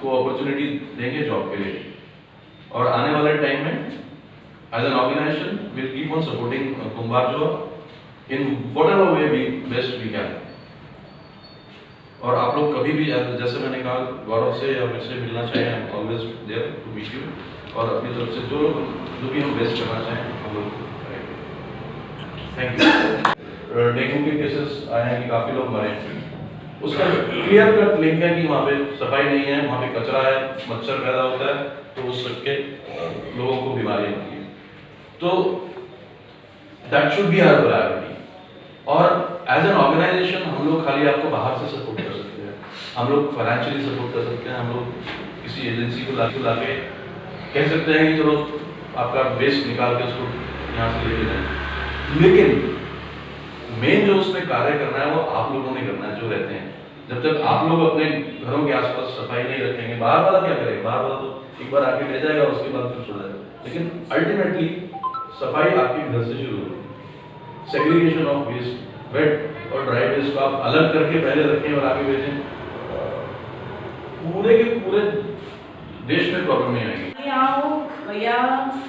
को अपॉर्चुनिटी देंगे जॉब के लिए, और आने वाले टाइम में as an organization will keep on supporting Kumbhar job in whatever way we best we can. और आप लोग कभी भी जैसे मैंने कहा गौरव से या मेरे से मिलना चाहें, I am always there to meet you, और अपनी तरफ से जो भी हम बेस्ट करना चाहें हम लोग करेंगे। Thank you. डेंगू के केसेस आए हैं कि काफ़ी लोग मरे, उसका क्लियर कट लिंक है कि वहाँ पे सफाई नहीं है, वहाँ पे कचरा है, मच्छर पैदा होता है, तो उस सबके लोगों को बीमारियाँ होती हैं। तो that should be our priority. और एज एन ऑर्गेनाइजेशन हम लोग खाली आपको बाहर से सपोर्ट कर सकते हैं, हम लोग फाइनेंशियली सपोर्ट कर सकते हैं, हम लोग किसी एजेंसी को ला के कह सकते हैं कि चलो आपका वेस्ट निकाल के उसको यहाँ से लेके जाए, लेकिन मेन जो उसमें कार्य करना है वो आप लोगों ने करना है जो रहते हैं। जब तक आप लोग अपने घरों के आसपास सफाई नहीं रखेंगे, बाहर वाला क्या करेगा, बाहर वाला तो एक बार आके ले जाएगा, उसके बाद फिर छोड़ जाएगा, लेकिन अल्टीमेटली सफाई आपके घर से शुरू होगी। सेग्रीगेशन ऑफ वेस्ट, वेट और ड्राई वेस्ट को आप अलग करके पहले रखें और आगे भेजें, पूरे के पूरे देश में प्रॉब्लम नहीं आएगी। हांव ह्या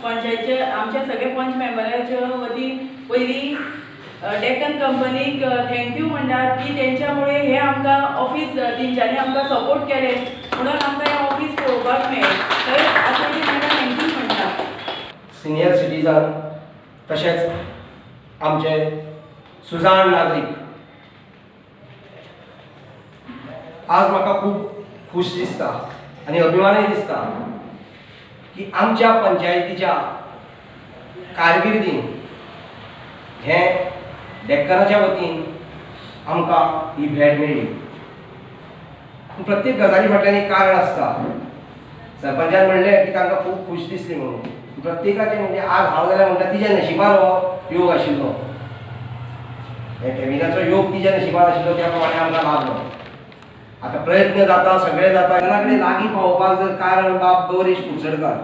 पंचायतचे आमच्या सगळे पंच मेंबरांच्या वतीन पयली डेक्कन कंपनीक थँक्यू म्हणटात की तेंच्यामुळे हे आमकां ऑफिस तेंच्यांनी आमकां सपोर्ट केले म्हणून आमकां हें ऑफिस पळोवपाक मेळ्ळें, तर आतां तांकां थँक्यू म्हणटा। सिनियर सिटीजन तशेंच आमचे सुजाण नागरीक, आज म्हाका खूब खूश दिसता आनी अभिमानय दिसता की आमच्या पंचायतीच्या कारकिर्दीन हे डेक्कनाच्या वतीन आमकां ही भेट मेळ्ळी। प्रत्येक गजाली फाटल्यान एक कारण आसता। सरपंचान म्हणलें की तांकां खूब खूश दिसली म्हणून, प्रत्येकाचें म्हणजे आज हांव जाल्यार म्हणटा तिच्या नशिबान हो योग आशिल्लो, हे कॅबिनाचो योग तिच्या नशिबान आशिल्लो, त्या प्रमाणे आमकां लाभलो। आता प्रयत्न जाता, सगळे जाता, कोणा कडेन लागीं पावोवपाक जर कारण बाब गौरीश कुसडकर